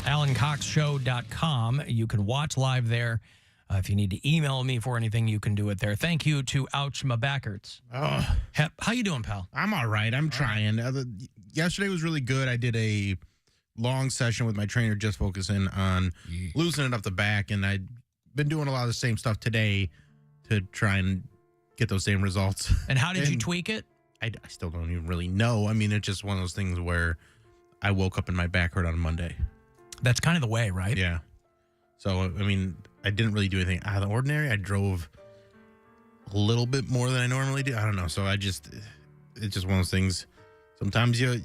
AlanCoxShow.com. You can watch live there. If you need to email me for anything, you can do it there. Thank you to Ouch My Back Hurts. Oh, How you doing, pal? I'm all right. I'm trying. Yesterday was really good. I did a long session with my trainer just focusing on loosening up the back, and I've been doing a lot of the same stuff today to try and get those same results. And how did you tweak it? I still don't even really know. I mean, it's just one of those things where I woke up and my back hurt on Monday. That's kind of the way, right? Yeah. So, I mean, I didn't really do anything out of the ordinary. I drove a little bit more than I normally do. I don't know. So it's just one of those things. Sometimes you're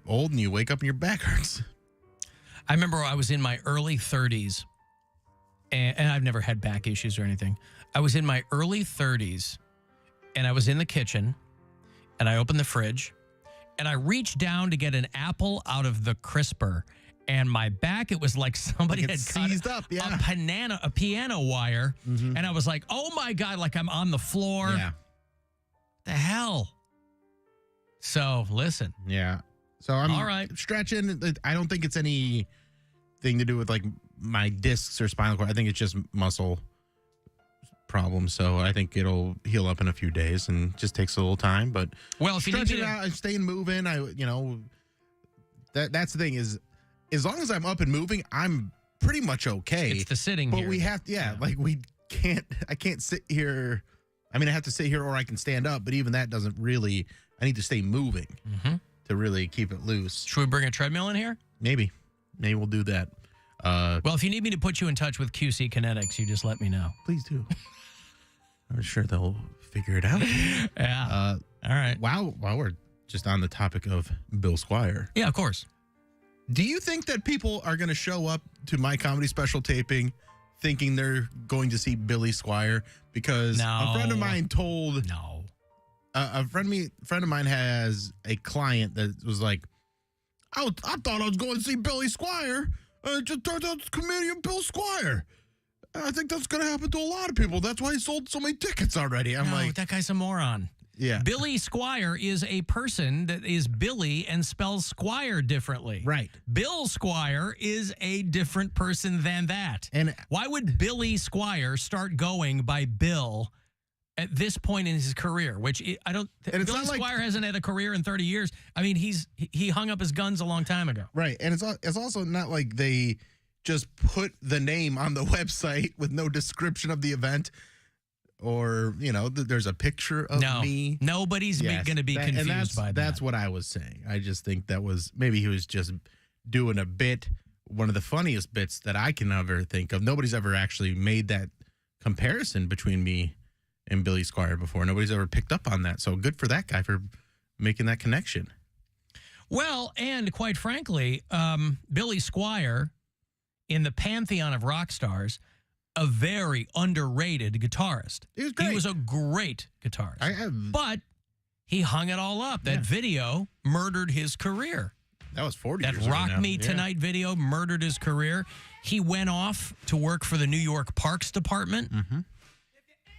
old and you wake up and your back hurts. I remember I was in my early 30s, and I've never had back issues or anything. I was in my early 30s, and I was in the kitchen, and I opened the fridge, and I reached down to get an apple out of the crisper. And my back, it was like somebody had seized up, yeah. a piano wire. Mm-hmm. And I was like, oh, my God, like I'm on the floor. Yeah. The hell? So, listen. Yeah. So I'm all right. Stretching. I don't think it's anything to do with like my discs or spinal cord. I think it's just muscle problems. So I think it'll heal up in a few days and just takes a little time. But well, if you need to out, staying moving, that's the thing is, as long as I'm up and moving, I'm pretty much okay. It's the sitting here. But we have to, I can't sit here. I mean, I have to sit here or I can stand up, but even that doesn't really, I need to stay moving to really keep it loose. Should we bring a treadmill in here? Maybe we'll do that. Well, if you need me to put you in touch with QC Kinetics, you just let me know. Please do. I'm sure they'll figure it out. Yeah. All right. While we're just on the topic of Bill Squire. Yeah, of course. Do you think that people are going to show up to my comedy special taping thinking they're going to see Billy Squire? Because a friend of mine told... No. A friend of mine has a client that was like, I thought I was going to see Billy Squire. It just turns out it's comedian Bill Squire. I think that's going to happen to a lot of people. That's why he sold so many tickets already. I'm like... that guy's a moron. Yeah. Billy Squire is a person that is Billy and spells Squire differently. Right. Bill Squire is a different person than that. And why would Billy Squire start going by Bill at this point in his career? Which I don't. And Billy Squire hasn't had a career in 30 years. I mean, he hung up his guns a long time ago. Right. And it's also not like they just put the name on the website with no description of the event. Or, there's a picture of me. Nobody's going to be confused by that. That's what I was saying. I just think maybe he was just doing a bit, one of the funniest bits that I can ever think of. Nobody's ever actually made that comparison between me and Billy Squire before. Nobody's ever picked up on that. So good for that guy for making that connection. Well, and quite frankly, Billy Squire, in the pantheon of rock stars, a very underrated guitarist. He was great. He was a great guitarist. But he hung it all up. That video murdered his career. That was 40 years ago. That Rock Me Tonight video murdered his career. He went off to work for the New York Parks Department. Mm-hmm.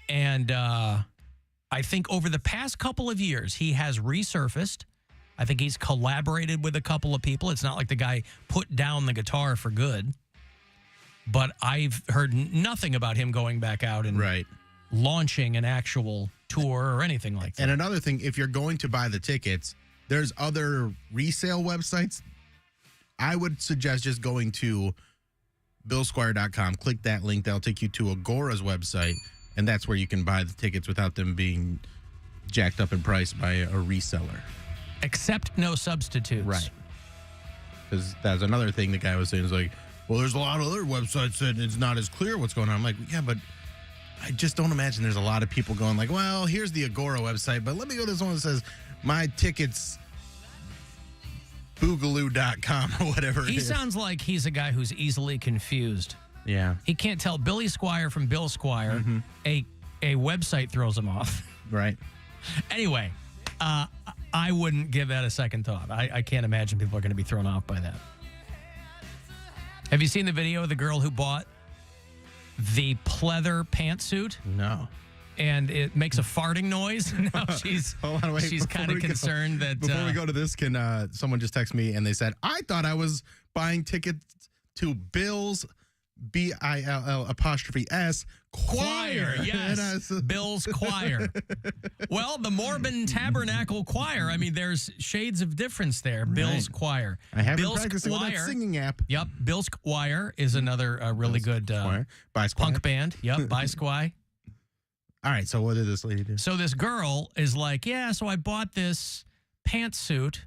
And I think over the past couple of years, he has resurfaced. I think he's collaborated with a couple of people. It's not like the guy put down the guitar for good. But I've heard nothing about him going back out and launching an actual tour or anything like that. And another thing, if you're going to buy the tickets, there's other resale websites. I would suggest just going to BillSquire.com. Click that link. That'll take you to Agora's website, and that's where you can buy the tickets without them being jacked up in price by a reseller. Except no substitutes. Right. Because that's another thing the guy was saying is like, well, there's a lot of other websites that it's not as clear what's going on. I'm like, yeah, but I just don't imagine there's a lot of people going like, well, here's the Agora website, but let me go to this one that says my tickets boogaloo.com or whatever it is. He sounds like he's a guy who's easily confused. Yeah. He can't tell Billy Squire from Bill Squire. Mm-hmm. A website throws him off. Right. Anyway, I wouldn't give that a second thought. I can't imagine people are going to be thrown off by that. Have you seen the video of the girl who bought the pleather pantsuit? No. And it makes a farting noise. Now she's kind of concerned that... Before we go to this, can someone just text me and they said, I thought I was buying tickets to Bill's BILL''S Choir, yes. Bill Squire. Well, the Mormon Tabernacle Choir. I mean, there's shades of difference there. Right. Bill's Choir. I have been Bill practicing with that singing app. Yep. Bill Squire is another really good By Squier. punk band. Yep. By Squire. All right, so what did this lady do? So this girl is like, yeah, so I bought this pantsuit,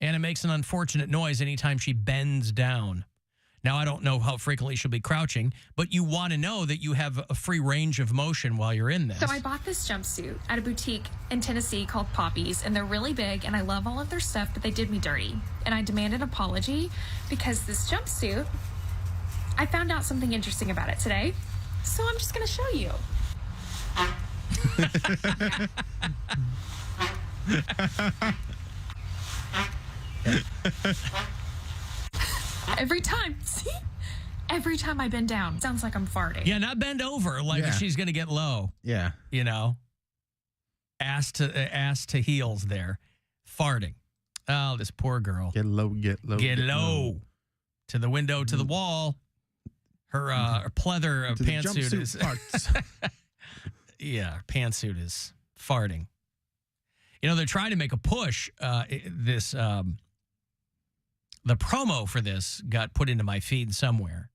and it makes an unfortunate noise anytime she bends down. Now, I don't know how frequently she'll be crouching, but you want to know that you have a free range of motion while you're in this. So I bought this jumpsuit at a boutique in Tennessee called Poppy's, and they're really big, and I love all of their stuff, but they did me dirty. And I demand an apology because this jumpsuit, I found out something interesting about it today, so I'm just going to show you. Every time, see? Every time I bend down, sounds like I'm farting. Yeah, not bend over like she's going to get low. Yeah. You know, ass to heels there, farting. Oh, this poor girl. Get low, get low. Get low. To the window, to the wall. Her pleather pantsuit is. Yeah, pantsuit is farting. You know, they're trying to make a push. The promo for this got put into my feed somewhere.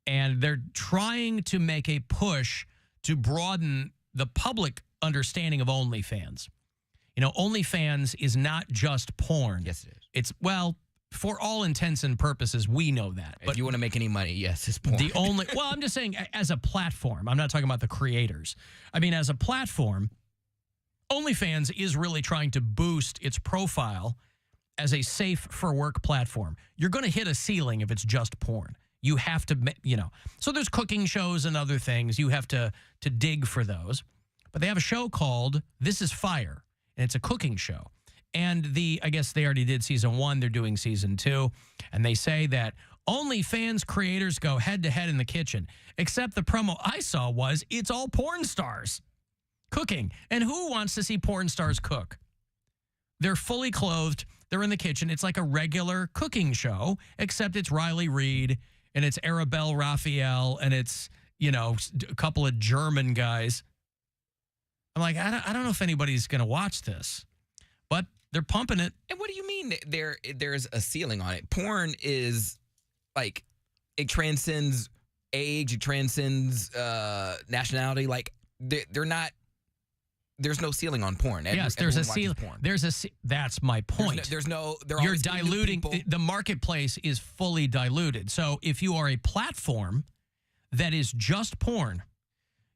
And they're trying to make a push to broaden the public understanding of OnlyFans. You know, OnlyFans is not just porn. Yes, it is. It's, well, for all intents and purposes, we know that. If you want to make any money, yes, it's porn. Well, I'm just saying as a platform. I'm not talking about the creators. I mean, as a platform, OnlyFans is really trying to boost its profile as a safe for work platform. You're going to hit a ceiling if it's just porn. You have to, you know. So there's cooking shows and other things. You have to dig for those. But they have a show called This Is Fire, and it's a cooking show. And I guess they already did season 1. They're doing season 2. And they say that OnlyFans creators go head to head in the kitchen. Except the promo I saw was it's all porn stars cooking. And who wants to see porn stars cook? They're fully clothed. They're in the kitchen. It's like a regular cooking show, except it's Riley Reid and it's Arabelle Raphael and it's, you know, a couple of German guys. I'm like, I don't know if anybody's going to watch this, but they're pumping it. And what do you mean there's a ceiling on it? Porn is like, it transcends age, it transcends nationality. Like they're not. There's no ceiling on porn. Yes, there's a ceiling. That's my point. You're diluting. The marketplace is fully diluted. So if you are a platform that is just porn,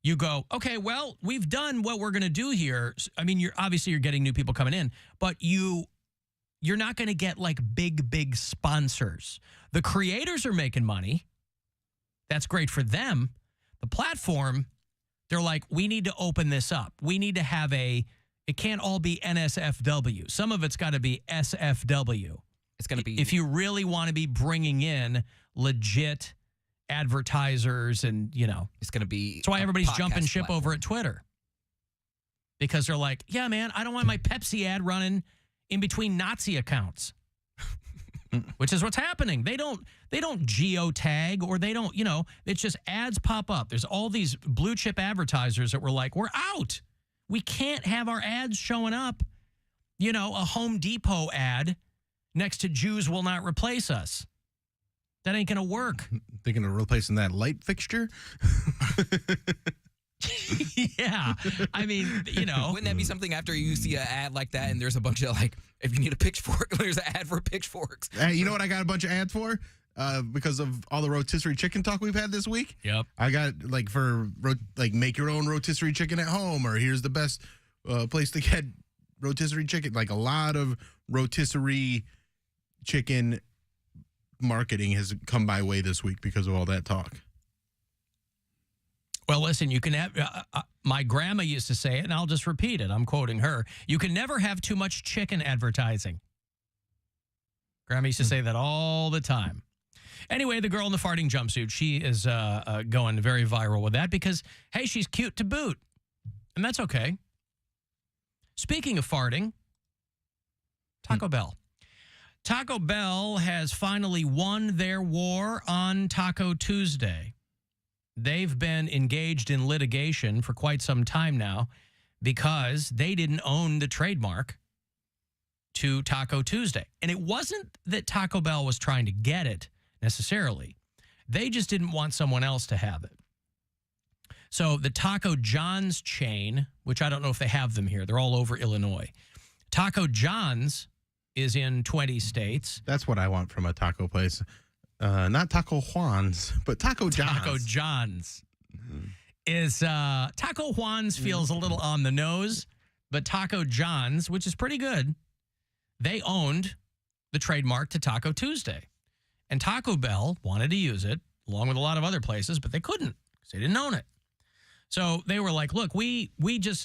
you go, okay, well, we've done what we're going to do here. I mean, you're getting new people coming in, but you're not going to get like big sponsors. The creators are making money. That's great for them. The platform, they're like, we need to open this up. We need to have it can't all be NSFW. Some of it's got to be SFW. It's going to be. If you really want to be bringing in legit advertisers and, you know. It's going to be. That's why everybody's jumping ship over at Twitter. Because they're like, yeah, man, I don't want my Pepsi ad running in between Nazi accounts. Which is what's happening. They don't geotag or they don't, you know, it's just ads pop up. There's all these blue chip advertisers that were like, we're out. We can't have our ads showing up. You know, a Home Depot ad next to Jews will not replace us. That ain't going to work. Thinking of replacing that light fixture? Yeah. I mean, you know. Wouldn't that be something after you see an ad like that and there's a bunch of like, if you need a pitchfork, there's an ad for pitchforks. You know what I got a bunch of ads for? Because of all the rotisserie chicken talk we've had this week. Yep. I got like make your own rotisserie chicken at home, or here's the best place to get rotisserie chicken. Like a lot of rotisserie chicken marketing has come my way this week because of all that talk. Well, listen, you can have, my grandma used to say it, and I'll just repeat it. I'm quoting her. You can never have too much chicken advertising. Grandma used to say that all the time. Anyway, the girl in the farting jumpsuit, she is going very viral with that because, hey, she's cute to boot. And that's okay. Speaking of farting, Taco Bell. Taco Bell has finally won their war on Taco Tuesday. They've been engaged in litigation for quite some time now because they didn't own the trademark to Taco Tuesday. And it wasn't that Taco Bell was trying to get it necessarily. They just didn't want someone else to have it. So the Taco John's chain, which I don't know if they have them here, they're all over Illinois. Taco John's is in 20 states. That's what I want from a taco place. Not Taco Juan's, but Taco John's. Taco John's is Taco Juan's feels a little on the nose, but Taco John's, which is pretty good, they owned the trademark to Taco Tuesday. And Taco Bell wanted to use it along with a lot of other places, but they couldn't because they didn't own it. So they were like, look,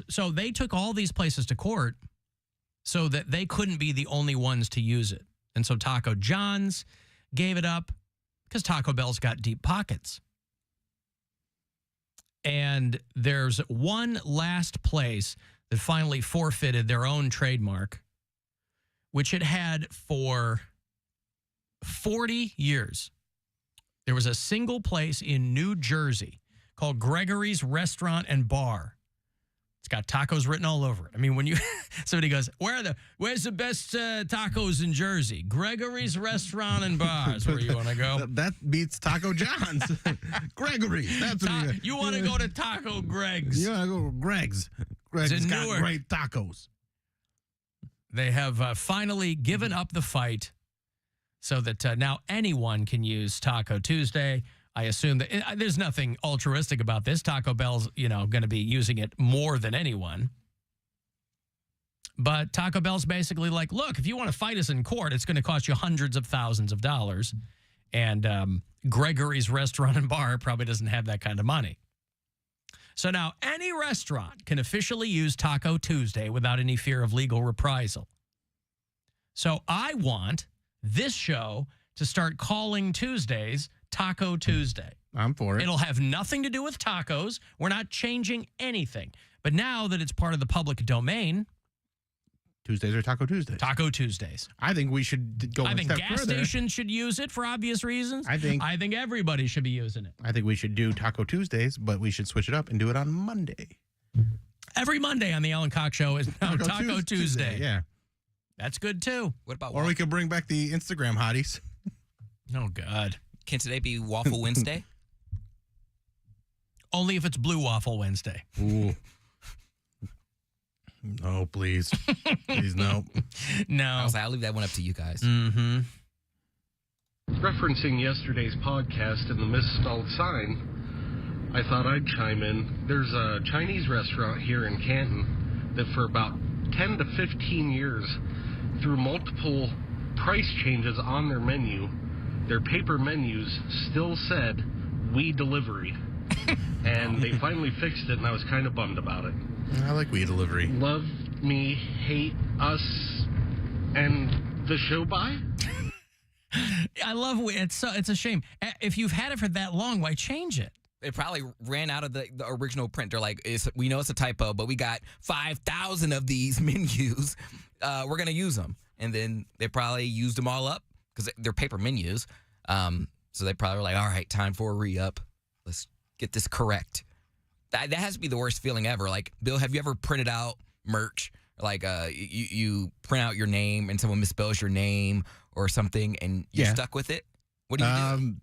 so they took all these places to court so that they couldn't be the only ones to use it. And so Taco John's gave it up because Taco Bell's got deep pockets. And there's one last place that finally forfeited their own trademark, which it had for 40 years. There was a single place in New Jersey called Gregory's Restaurant and Bar. It's got tacos written all over it. I mean, when you somebody goes, where's the best tacos in Jersey? Gregory's Restaurant and Bar is where you want to go. That beats Taco John's. Gregory. That's what you want to go to Taco Greg's. You want to go to Greg's. Greg's It's in got Newark. great tacos. They have finally given up the fight so that now anyone can use Taco Tuesday. I assume that there's nothing altruistic about this. Taco Bell's, going to be using it more than anyone. But Taco Bell's basically like, look, if you want to fight us in court, it's going to cost you hundreds of thousands of dollars. And Gregory's Restaurant and Bar probably doesn't have that kind of money. So now any restaurant can officially use Taco Tuesday without any fear of legal reprisal. So I want this show to start calling Tuesdays Taco Tuesday. I'm for it. It'll have nothing to do with tacos. We're not changing anything. But now that it's part of the public domain, Tuesdays are Taco Tuesdays. Taco Tuesdays. I think we should go I one think step gas further. stations should use it for obvious reasons. I think everybody should be using it. I think we should do Taco Tuesdays, but we should switch it up and do it on Monday. Every Monday on the Alan Cox Show is now Taco Tuesday. Yeah. That's good, too. What about Or we could bring back the Instagram hotties. Oh, God. Can today be Waffle Wednesday? Only if it's Blue Waffle Wednesday. Ooh. No, please. Please, no. No. I'll leave that one up to you guys. Mm-hmm. Referencing yesterday's podcast and the misspelled sign, I thought I'd chime in. There's a Chinese restaurant here in Canton that for about 10 to 15 years, through multiple price changes on their menu, their paper menus still said, "We delivery." And they finally fixed it, and I was kind of bummed about it. I like We Delivery. Love me, hate us, and the show by? I love it. It's a shame. If you've had it for that long, why change it? They probably ran out of the original print. They're like, we know it's a typo, but we got 5,000 of these menus. We're going to use them. And then they probably used them all up because they're paper menus. So they probably were like, all right, time for a re-up. Let's get this correct. That has to be the worst feeling ever. Like, Bill, have you ever printed out merch? Like, you print out your name and someone misspells your name or something and you're stuck with it? What do you do?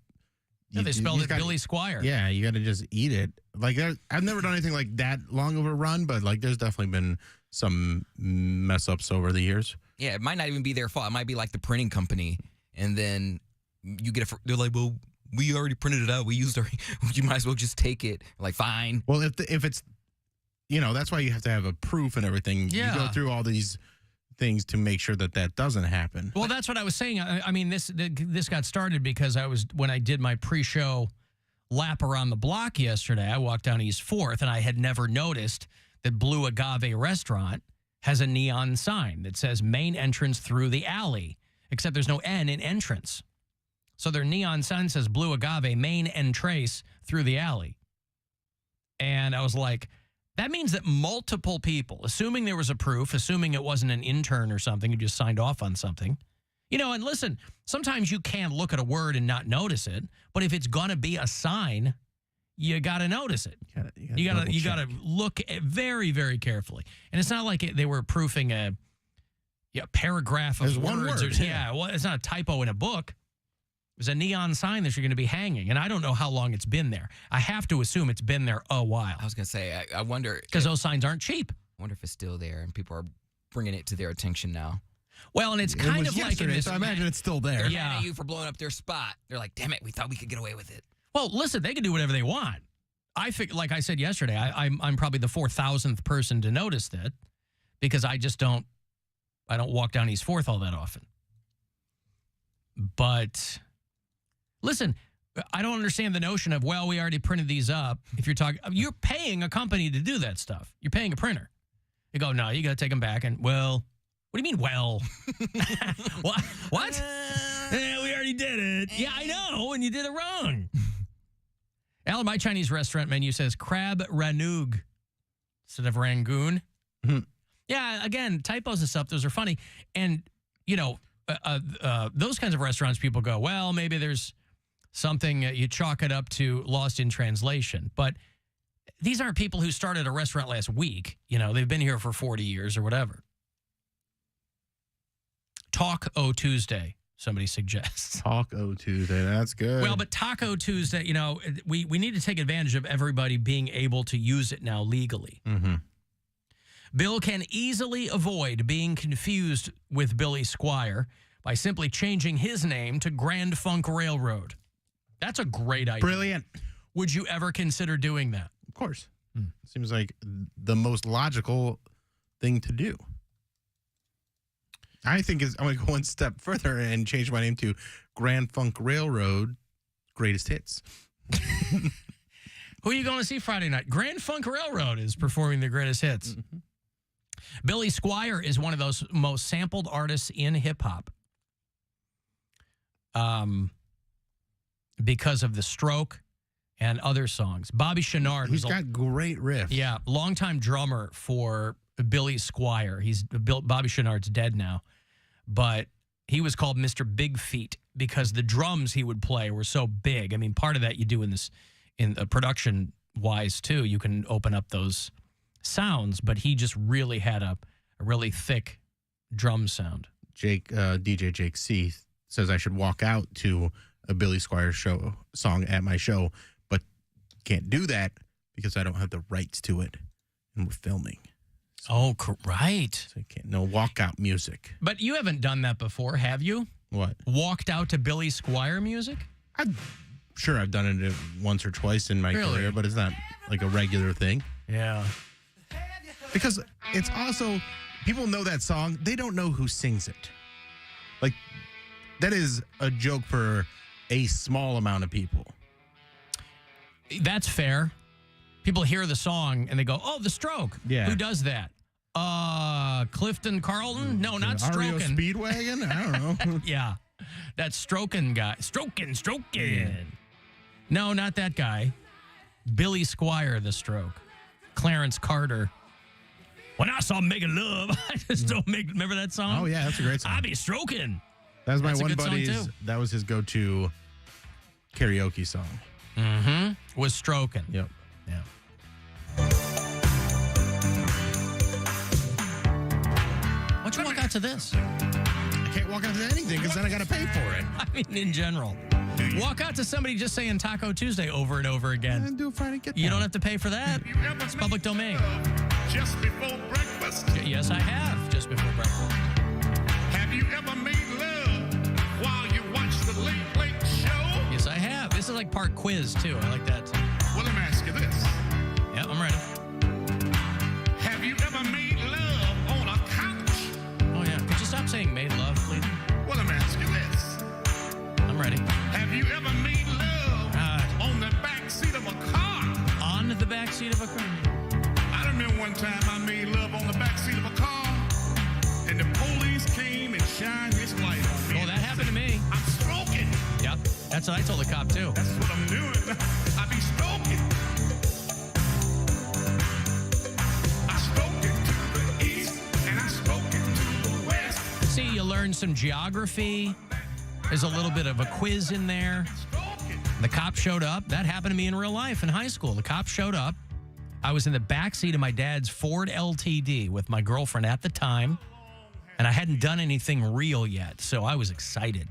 No, they spelled it Billy Squire. Yeah, you got to just eat it. Like, I've never done anything like that long of a run, but like, there's definitely been some mess ups over the years. Yeah, it might not even be their fault. It might be like the printing company, and then you get they're like, well, we already printed it out. We used you might as well just take it. Like, fine. Well, if it's, that's why you have to have a proof and everything. Yeah. You go through all these things to make sure that doesn't happen. Well, that's what I was saying. I mean, this got started because when I did my pre-show lap around the block yesterday, I walked down East 4th, and I had never noticed that Blue Agave Restaurant has a neon sign that says main entrance through the alley, except there's no N in entrance. So their neon sign says Blue Agave main entrace through the alley. And I was like, that means that multiple people, assuming there was a proof, assuming it wasn't an intern or something who just signed off on something, And listen, sometimes you can look at a word and not notice it, but if it's going to be a sign, you got to notice it. You got to look at very, very carefully. And it's not like they were proofing a paragraph of There's words. one word. Well, it's not a typo in a book. There's a neon sign that you're going to be hanging, and I don't know how long it's been there. I have to assume it's been there a while. I was going to say, I wonder. Because those signs aren't cheap. I wonder if it's still there and people are bringing it to their attention now. Well, and it's kind of like in this. So I imagine it's still there. They're mad at you for blowing up their spot. They're like, damn it, we thought we could get away with it. Well, listen, they can do whatever they want. Like I said yesterday, I'm probably the 4,000th person to notice that because I don't walk down East 4th all that often. But listen, I don't understand the notion of, well, we already printed these up. If you're paying a company to do that stuff. You're paying a printer. You go, no, you got to take them back. And, well, what do you mean, well? What? We already did it. Yeah, I know, and you did it wrong. Alan, my Chinese restaurant menu says crab rangoon instead of rangoon. Mm-hmm. Yeah, again, typos and stuff, those are funny. And, those kinds of restaurants, people go, well, maybe there's something, you chalk it up to lost in translation. But these aren't people who started a restaurant last week. They've been here for 40 years or whatever. Taco Tuesday, somebody suggests. Taco Tuesday, that's good. Well, but Taco Tuesday, we need to take advantage of everybody being able to use it now legally. Mm-hmm. Bill can easily avoid being confused with Billy Squire by simply changing his name to Grand Funk Railroad. That's a great idea. Brilliant. Would you ever consider doing that? Of course. Seems like the most logical thing to do. I think I'm going to go one step further and change my name to Grand Funk Railroad Greatest Hits. Who are you going to see Friday night? Grand Funk Railroad is performing the greatest hits. Mm-hmm. Billy Squire is one of those most sampled artists in hip-hop. Because of The Stroke and other songs. Bobby Chenard. He's got great riffs. Yeah, longtime drummer for Billy Squire. Bobby Chenard's dead now. But he was called Mr. Big Feet because the drums he would play were so big. I mean, part of that you do in production-wise, too. You can open up those sounds, but he just really had a really thick drum sound. DJ Jake C says I should walk out to a Billy Squire song at my show, but can't do that because I don't have the rights to it, and we're filming. So, right. So I can't. No walkout music. But you haven't done that before, have you? What? Walked out to Billy Squire music? I'm sure I've done it once or twice in my career, but it's not like a regular thing. Yeah. Because it's also, people know that song. They don't know who sings it. Like, that is a joke for a small amount of people. That's fair. People hear the song and they go, oh, The Stroke. Yeah. Who does that? Clifton Carlton? No, not Strokin'. REO Speedwagon? I don't know. Yeah. That Strokin' guy. Strokin'. Yeah. No, not that guy. Billy Squire, The Stroke. Clarence Carter. When I saw Making Love, I just don't remember that song? Oh, yeah, that's a great song. I be stroking. That was my That's a one good song, buddy's, too. that was his go-to karaoke song. Mm-hmm. Was stroking. Yep. Yeah. Why'd you walk out to this? I can't walk out to anything because then I got to pay for it. I mean, in general. Walk out to somebody just saying Taco Tuesday over and over again. And do a Friday get You don't have to pay for that. It's public domain. Just before breakfast? Yes, I have. Just before breakfast. Have you ever made love while you watch the Late Late Show? Yes, I have. This is like part quiz, too. I like that. Well, let me ask you this. Yeah, I'm ready. Have you ever made love on a couch? Oh, yeah. Could you stop saying made love, please? Well, let me ask you this. I'm ready. Have you ever made love on the back seat of a car? On the back seat of a car. I remember one time I made love on the back seat of a car, and the police came and shined his light on me. Oh, that happened to me. I'm stroking. Yep. That's what I told the cop, too. That's what I'm doing. I be stroking. I stroke it to the east, and I stroke it to the west. See, you learn some geography. There's a little bit of a quiz in there. The cop showed up. That happened to me in real life in high school. The cop showed up. I was in the backseat of my dad's Ford LTD with my girlfriend at the time, and I hadn't done anything real yet, so I was excited.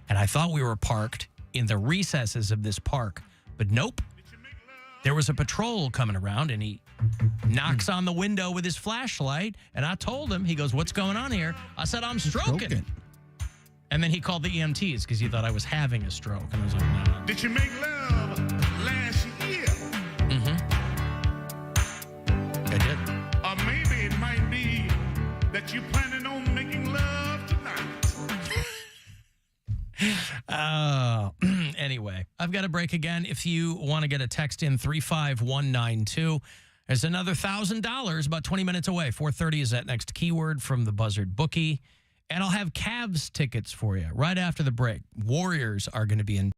And I thought we were parked in the recesses of this park, but nope. There was a patrol coming around, and he knocks on the window with his flashlight, and I told him, he goes, "What's going on here?" I said, "I'm stroking." And then he called the EMTs because he thought I was having a stroke. And I was like, "No." Did you make love last year? I did. Or maybe it might be that you're planning on making love tonight. Anyway, I've got a break again. If you want to get a text in 35192, there's another $1,000 about 20 minutes away. 4:30 is that next keyword from the Buzzard Bookie. And I'll have Cavs tickets for you right after the break. Warriors are going to be in